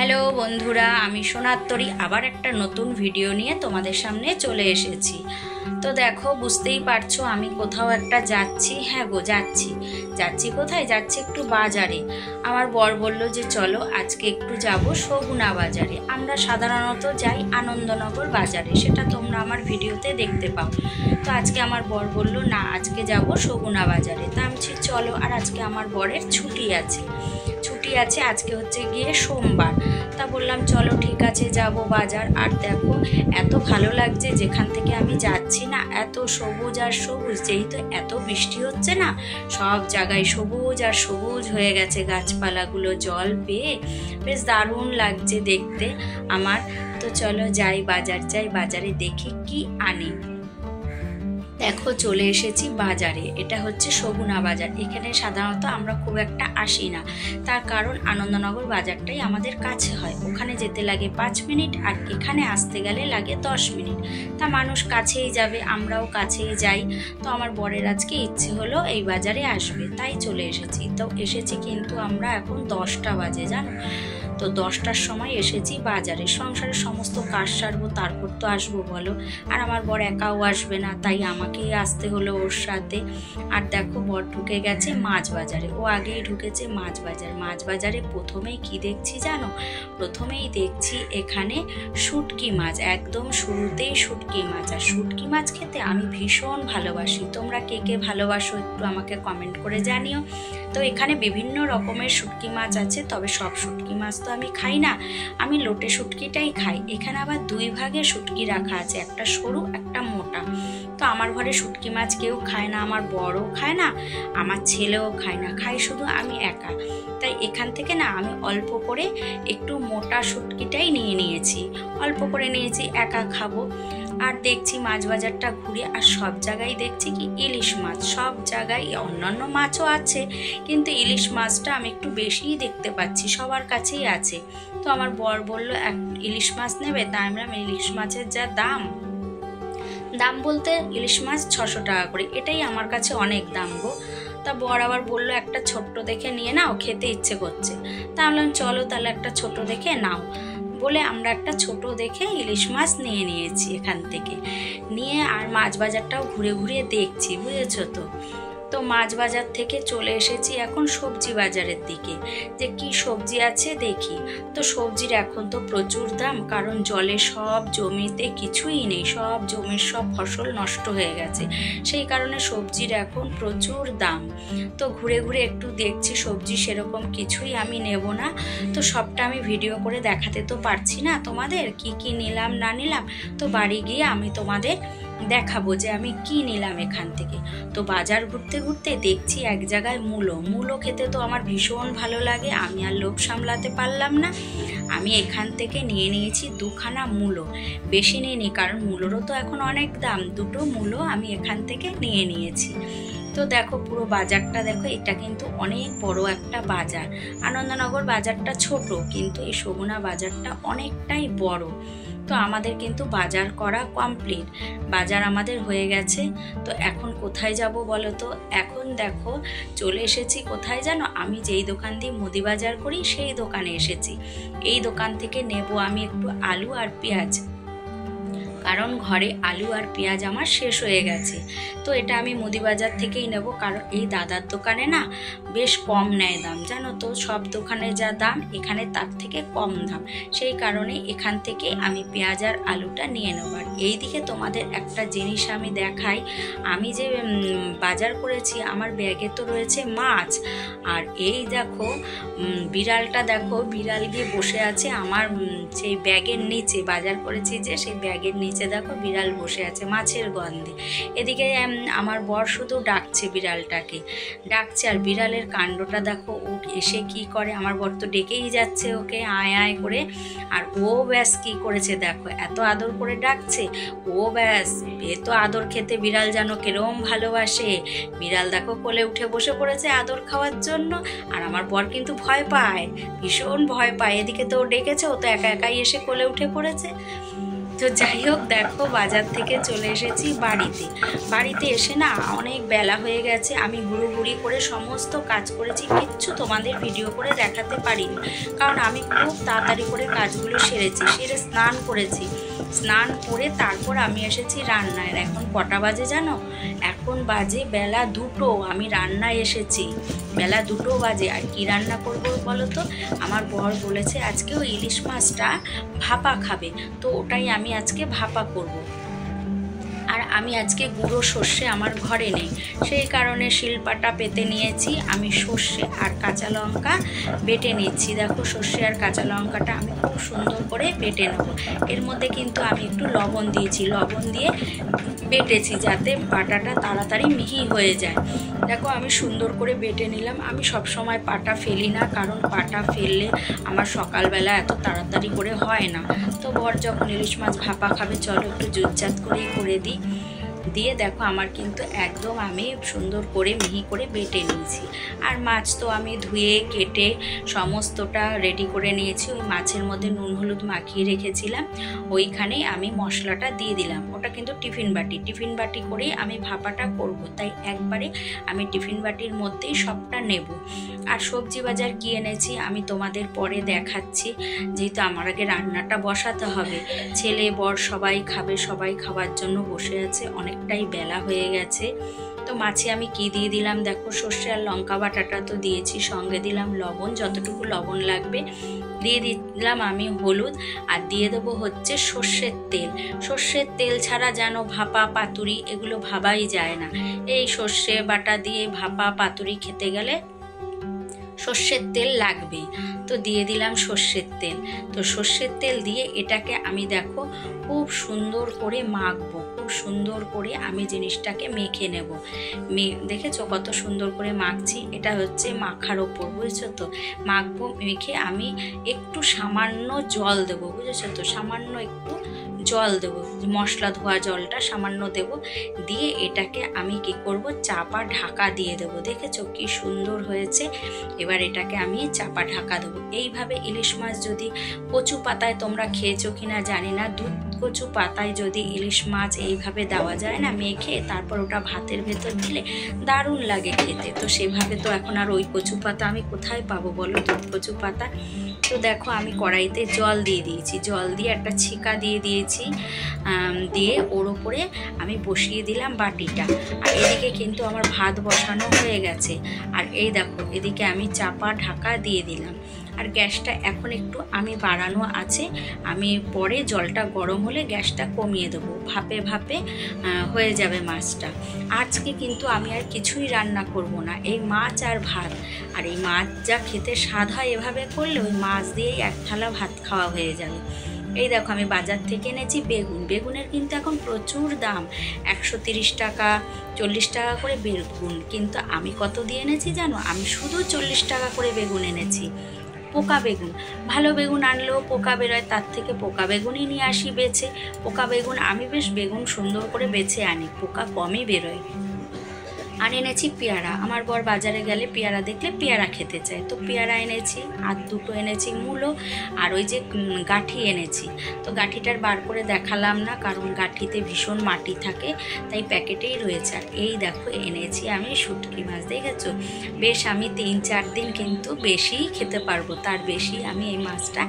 Hello বন্ধুরা, আমি সোনাত্তরী আবার একটা নতুন ভিডিও নিয়ে তোমাদের সামনে চলে এসেছি। তো দেখো, বুঝতেই পারছো আমি কোথাও একটা যাচ্ছি। হ্যাঁ গো, যাচ্ছি কোথায় যাচ্ছি? একটু বাজারে। আমার বর বলল যে চলো আজকে একটু যাব সগুনা বাজারে। আমরা সাধারণত যাই আনন্দনগর বাজারে, সেটা তোমরা আমার ভিডিওতে দেখতে পাও। তো আজকে আমার বর বলল না, আজকে যাব সগুনা বাজারে। তা আমি চলো। আর আজকে আমার বরের ছুটি আছে, আজকে হচ্ছে গিয়ে সোমবার। তা বললাম চলো ঠিক আছে, যাব বাজার। আর দেখো, এত ভালো লাগছে যেখান থেকে আমি যাচ্ছি না, এত সবুজ আর সবুজ। যেহেতু এত বৃষ্টি হচ্ছে না, সব জায়গায় সবুজ আর সবুজ হয়ে গেছে গাছপালাগুলো জল পেয়ে। বেশ দারুণ লাগছে দেখতে আমার। তো চলো যাই, বাজারে দেখি কি আনি। দেখো চলে এসেছি বাজারে। এটা হচ্ছে সগুনা বাজার। এখানে সাধারণত আমরা খুব একটা আসি না, তার কারণ আনন্দনগর বাজারটাই আমাদের কাছে হয়। ওখানে যেতে লাগে 5 মিনিট, আর এখানে আসতে গেলে লাগে 10 মিনিট। তা মানুষ কাছেই যাবে, আমরাও কাছেই যাই। তো আমার বরের আজকে ইচ্ছে হলো এই বাজারে আসবে, তাই চলে এসেছি। তো এসেছি কিন্তু আমরা এখন 10টা বাজে, জানো তো 10টার সময় এসেছি বাজারে। সংসারের সমস্ত কাজ সারবো, তারপর তো আসবো বলো। আর আমার বর একাও আসবে না, তাই আমাকেই আসতে হলো ওর সাথে। আর দেখো, বর ঢুকে গেছে মাছ বাজারে। ও আগেই ঢুকেছে মাছ বাজারে। প্রথমেই কি দেখছি জানো? প্রথমেই দেখছি এখানে শুটকি মাছ, একদম শুরুতেই শুটকি মাছ। আর শুটকি মাছ খেতে আমি ভীষণ ভালোবাসি। তোমরা কে কে ভালোবাসো একটু আমাকে কমেন্ট করে জানিও। তো এখানে বিভিন্ন রকমের শুটকি মাছ আছে, তবে সব শুটকি মাছ তো আমি খাই না, আমি লোটে শুটকিটাই খাই। এখানে আবার 2 ভাগে শুটকি রাখা আছে, একটা সরু একটা মোটা। তো আমার ঘরে শুটকি মাছ কেউ খায় না, আমার বড়ও খায় না, আমার ছেলেও খায় না, খাই শুধু আমি একা। তাই এখান থেকে না আমি অল্প করে একটু মোটা শুটকিটাই নিয়েছি, অল্প করে নিয়েছি, একা খাবো। আর দেখছি মাছ বাজারটা ঘুরে, আর সব জায়গায় দেখছি কি ইলিশ মাছ। সব জায়গায় অন্যান্য মাছও আছে, কিন্তু ইলিশ মাছটা আমি একটু বেশিই দেখতে পাচ্ছি, সবার কাছেই আছে। তো আমার বর বলল ইলিশ মাছ নেবে। তাই আমরা ইলিশ মাছের যা দাম বলতে ইলিশ মাছ 600 টাকা করে, এটাই আমার কাছে অনেক দাম গো। তা বর আবার বললো একটা ছোট্ট দেখে নিয়ে নাও, খেতে ইচ্ছে করছে। তা বললাম চলো তাহলে একটা ছোট দেখে নাও বলে আমরা একটা ছোট দেখে ইলিশ মাছ নিয়েছি এখান থেকে নিয়ে। আর মাছ বাজারটাও ঘুরে দেখছি, বুঝেছো তো। তো মাছ বাজার থেকে চলে এসেছি এখন সবজি বাজারের দিকে, যে কি সবজি আছে দেখি। তো সবজির এখন তো প্রচুর দাম, কারণ জলে সব জমিতে কিছুই নেই, সব জমির সব ফসল নষ্ট হয়ে গেছে, সেই কারণে সবজির এখন প্রচুর দাম। তো ঘুরে একটু দেখছি সবজি, সেরকম কিছুই আমি নেব না। তো সবটা আমি ভিডিও করে দেখাতে তো পারছি না তোমাদের, কি নিলাম না নিলাম। তো বাড়ি গিয়ে আমি তোমাদের দেখাবো যে আমি কি নিলাম এখান থেকে। তো বাজার ঘুরতে দেখছি এক জায়গায় মূলো খেতে তো আমার ভীষণ ভালো লাগে, আমি আর লোভ সামলাতে পারলাম না। আমি এখান থেকে নিয়েছি 2খানা মূলো, বেশি নিইনি, কারণ মূলোরও তো এখন অনেক দাম। 2টো মূলো আমি এখান থেকে নিয়েছি। তো দেখো পুরো বাজারটা দেখো, এটা কিন্তু অনেক বড় একটা বাজার। আনন্দনগর বাজারটা ছোট, কিন্তু এই সগুনা বাজারটা অনেকটাই বড়। তো আমাদের কিন্তু বাজার করা কমপ্লিট, বাজার আমাদের হয়ে গেছে। তো এখন কোথায় যাব বলো তো? এখন দেখো চলে এসেছি কোথায় জানো? আমি যেই দোকান দিয়ে মুদি বাজার করি সেই দোকানে এসেছি। এই দোকান থেকে নেব আমি একটু আলু আর পেঁয়াজ, কারণ ঘরে আলু আর পেঁয়াজ আমার শেষ হয়ে গেছে। তো এটা আমি মুদি বাজার থেকেই নেব, কারণ এই দাদার দোকানে না বেশ কম নেয় দাম, জানো তো। সব দোকানে যা দাম এখানে তার থেকে কম দাম, সেই কারণে এখান থেকে আমি পেঁয়াজ আর আলুটা নিয়ে নেব। আর এইদিকে তোমাদের একটা জিনিস আমি দেখাই, আমি যে বাজার করেছি আমার ব্যাগে তো রয়েছে মাছ। আর এই দেখো বিড়ালটা, দেখো বিড়াল গিয়ে বসে আছে আমার সেই ব্যাগের নিচে, বাজার করেছি যে সেই ব্যাগের নিচে দেখো বিড়াল বসে আছে মাছের গন্ধে। এদিকে আমার বর শুধু ডাকছে বিড়ালটাকে, আর বিড়ালের কাণ্ডটা দেখো, ও এসে কি করে, আমার বর তো ডেকেই যাচ্ছে ওকে আয় করে। আর ও ব্যাস কি করেছে দেখো, এত আদর করে ডাকছে, ও ব্যাস এ তো আদর খেতে বিড়াল যেন কিরম ভালোবাসে। বিড়াল দেখো কোলে উঠে বসে পড়েছে আদর খাওয়ার জন্য। আর আমার বর কিন্তু ভয় পায়, ভীষণ ভয় পায়। এদিকে তো ও ডেকেছে, ও তো একাই এসে কোলে উঠে পড়েছে। তো যাই হোক, দেখো বাজার থেকে চলে এসেছি বাড়িতে এসে না অনেক বেলা হয়ে গেছে। আমি হুড়োহুড়ি করে সমস্ত কাজ করেছি, কিচ্ছু তোমাদের ভিডিও করে দেখাতে পারিনি, কারণ আমি খুব তাড়াতাড়ি করে কাজগুলো সেরে স্নান করেছি। স্নান করে তারপর আমি এসেছি রান্নায়। এখন কটা বাজে জানো? এখন বাজে বেলা 2টো। আমি রান্নায় এসেছি, বেলা 2টো বাজে। আর কি রান্না করবো বলো তো? আমার বর বলেছে আজকে ওই ইলিশ মাছটা ভাপা খাবে, তো ওটাই আমি আজকে ভাপা করব। আর আমি আজকে গুঁড়ো সর্ষে আমার ঘরে নেই, সেই কারণে শিলপাটা পেতে নিয়েছি। আমি সর্ষে আর কাঁচা লঙ্কা বেটে নিচ্ছি। দেখো, সর্ষে আর কাঁচা লঙ্কাটা আমি খুব সুন্দর করে বেটে নেব। এর মধ্যে কিন্তু আমি একটু লবণ দিয়েছি, লবণ দিয়ে বেটেছি যাতে বাটাটা তাড়াতাড়ি মিহি হয়ে যায়। দেখো, আমি সুন্দর করে বেটে নিলাম। আমি সব সময় পাটা ফেলি না, কারণ পাটা ফেললে আমার সকালবেলা এত তাড়াতাড়ি করে হয় না। তো বর যখন ইলিশ মাছ ভাপা খাবে, চলো একটু জুতজাত করেই করে দিই। দিয়ে দেখো, আমার কিন্তু একদম আমি সুন্দর করে মিহি করে বেটে নিয়েছি। আর মাছ তো আমি ধুয়ে কেটে সমস্তটা রেডি করে নিয়েছি। ওই মাছের মধ্যে নুন হলুদ মাখিয়ে রেখেছিলাম, ওইখানেই আমি মশলাটা দিয়ে দিলাম। ওটা কিন্তু টিফিন বাটি করেই আমি ভাপাটা করব, তাই একবারে আমি টিফিন বাটির মধ্যেই সবটা নেব। আর সবজি বাজার কি এনেছি আমি তোমাদের পরে দেখাচ্ছি, যেহেতু আমার আগে রান্নাটা বসাতে হবে। ছেলে বর সবাই খাবে, সবাই খাবার জন্য বসে আছে, অনেকটাই বেলা হয়ে গেছে। তো মাছে আমি কি দিয়ে দিলাম দেখো, সর্ষে আর লঙ্কা বাটাটা তো দিয়েছি, সঙ্গে দিলাম লবণ, যতটুকু লবণ লাগবে। দিয়ে দিলাম আমি হলুদ, আর দিয়ে দেবো হচ্ছে সর্ষের তেল ছাড়া যেন ভাপা পাতুরি এগুলো ভাবাই যায় না। এই সর্ষে বাটা দিয়ে ভাপা পাতুরি খেতে গেলে সর্ষের তেল লাগবে। তো দিয়ে দিলাম সর্ষের তেল। তো সর্ষের তেল দিয়ে এটাকে আমি দেখো খুব সুন্দর করে মাখবো, খুব সুন্দর করে আমি জিনিসটাকে মেখে নেব। দেখেছো কত সুন্দর করে মাখছি? এটা হচ্ছে মাখার ওপর, বুঝেছো তো? মাখবো, মেখে আমি একটু সামান্য জল দেবো, বুঝেছো তো? সামান্য একটু জল দেবো, মশলা ধোয়া জলটা সামান্য দেব। দিয়ে এটাকে আমি কি করব, চাপা ঢাকা দিয়ে দেবো। দেখেছো কি সুন্দর হয়েছে? এবার এটাকে আমি চাপা ঢাকা দেবো। এইভাবে ইলিশ মাছ যদি কচু পাতায়, তোমরা খেয়েছো কিনা জানি না, দুধ কচু পাতায় যদি ইলিশ মাছ এইভাবে দেওয়া যায় না মেখে, তারপর ওটা ভাতের ভেতর দিলে দারুণ লাগে খেতে। তো সেভাবে তো এখন আর ওই কচু পাতা আমি কোথায় পাবো বলো, দুধ কচু পাতা? তো দেখো, আমি কড়াইতে জল দিয়ে দিয়েছি, জল দিয়ে একটা ছিকা দিয়ে দিয়েছি, দিয়ে ওর ওপরে আমি বসিয়ে দিলাম বাটিটা। আর এদিকে কিন্তু আমার ভাত বসানো হয়ে গেছে। আর এই দেখো, এদিকে আমি চাপা ঢাকা দিয়ে দিলাম। আর গ্যাসটা এখন একটু আমি বাড়ানো আছে, আমি পরে জলটা গরম হলে গ্যাসটা কমিয়ে দেবো, ভাপে ভাপে হয়ে যাবে মাছটা। আজকে কিন্তু আমি আর কিছুই রান্না করব না, এই মাছ আর ভাত। আর এই মাছ যা খেতে স্বাদ হয় এভাবে করলে, ওই মাছ দিয়েই এক থালা ভাত খাওয়া হয়ে যাবে। এই দেখো, আমি বাজার থেকে এনেছি বেগুনের কিন্তু এখন প্রচুর দাম, 130 টাকা 40 টাকা করে বেগুন। কিন্তু আমি কত দিয়ে এনেছি জানো? আমি শুধু 40 টাকা করে বেগুন এনেছি। পোকা বেগুন, ভালো বেগুন আনলেও পোকা বেরোয়, তার থেকে পোকা বেগুনই নিয়ে আসি বেছে। পোকা বেগুন আমি বেশ বেগুন সুন্দর করে বেছে আনি, পোকা কমই বেরোয়। আর এনেছি পেয়ারা, আমার বর বাজারে গেলে পেয়ারা দেখলে পেয়ারা খেতে চায়, তো পেয়ারা এনেছি। আর দুটো এনেছি মূলো, আর ওই যে গাঁঠি এনেছি। তো গাঁঠিটার বার করে দেখালাম না, কারণ গাঁঠিতে ভীষণ মাটি থাকে, তাই প্যাকেটেই রয়েছে। আর এই দেখো, এনেছি আমি শুটকি মাছ। দেখেছো, বেশ আমি 3-4 দিন কিন্তু বেশিই খেতে পারবো, তার বেশি আমি এই মাছটা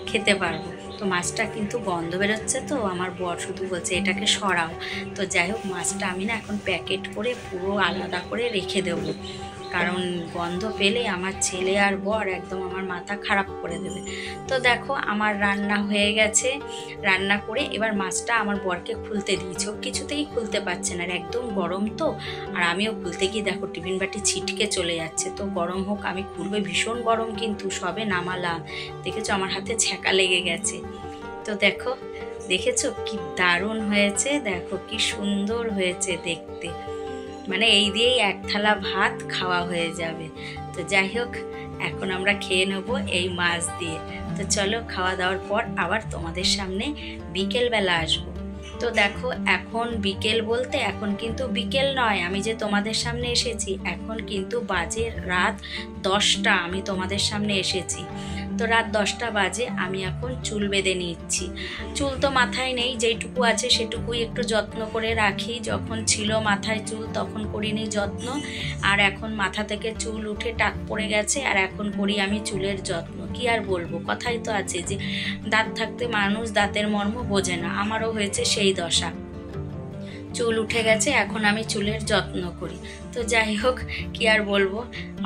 খেতে পারবো। তো মাছটা কিন্তু গন্ধ বেরোচ্ছে, তো আমার বর শুধু বলছে এটাকে সরাও। তো যাই হোক, মাছটা আমি না এখন প্যাকেট করে পুরো আলাদা করে রেখে দেবো, কারণ গন্ধ পেলে আমার ছেলে আর বর একদম আমার মাথা খারাপ করে দেবে। তো দেখো, আমার রান্না হয়ে গেছে। রান্না করে এবার মাছটা আমার বরকে খুলতে দিয়েছি, ও কিছুতেই খুলতে পারছে না, আর একদম গরম তো। আর আমিও খুলতে গিয়ে দেখো টিফিন বাটি ছিটকে চলে যাচ্ছে। তো গরম হোক, আমি খুলবে, ভীষণ গরম কিন্তু, সবে নামালাম। দেখেছো আমার হাতে ছ্যাঁকা লেগে গেছে। তো দেখেছো কি দারুণ হয়েছে, দেখো কি সুন্দর হয়েছে দেখতে, মানে এই দিয়েই এক থালা ভাত খাওয়া হয়ে যাবে। তো যাই হোক, এখন আমরা খেয়ে নেব এই মাছ দিয়ে। তো চলো, খাওয়া দাওয়ার পর আবার তোমাদের সামনে বিকেলবেলা আসবো। তো দেখো, এখন বিকেল বলতে এখন কিন্তু বিকেল নয়, আমি যে তোমাদের সামনে এসেছি, এখন কিন্তু বাজে রাত 10টা আমি তোমাদের সামনে এসেছি। তো রাত 10টা বাজে, আমি এখন চুল বেঁধে নিচ্ছি। চুল তো মাথায় নেই, যেইটুকু আছে সেটুকুই একটু যত্ন করে রাখি। যখন ছিল মাথায় চুল তখন করিনি যত্ন, আর এখন মাথা থেকে চুল উঠে টাক পড়ে গেছে, আর এখন করি আমি চুলের যত্ন। কি আর বলবো, কথাই তো আছে যে দাঁত থাকতে মানুষ দাঁতের মর্ম বোঝে না। আমারও হয়েছে সেই দশা, চুল উঠে গেছে, এখন আমি চুলের যত্ন করি। তো যাই হোক, কি আর বলবো,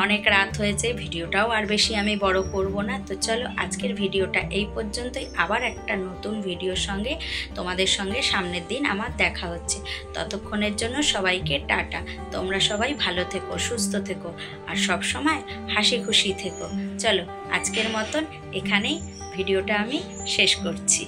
অনেক রাত হয়েছে, ভিডিওটাও আর বেশি আমি বড় করব না। তো চলো আজকের ভিডিওটা এই পর্যন্তই। আবার একটা নতুন ভিডিওর সঙ্গে তোমাদের সঙ্গে সামনের দিন আমার দেখা হচ্ছে। ততক্ষণের জন্য সবাইকে টাটা। তোমরা সবাই ভালো থেকো, সুস্থ থেকো, আর সব সময় হাসি খুশি থেকো। চলো আজকের মতন এখানেই ভিডিওটা আমি শেষ করছি।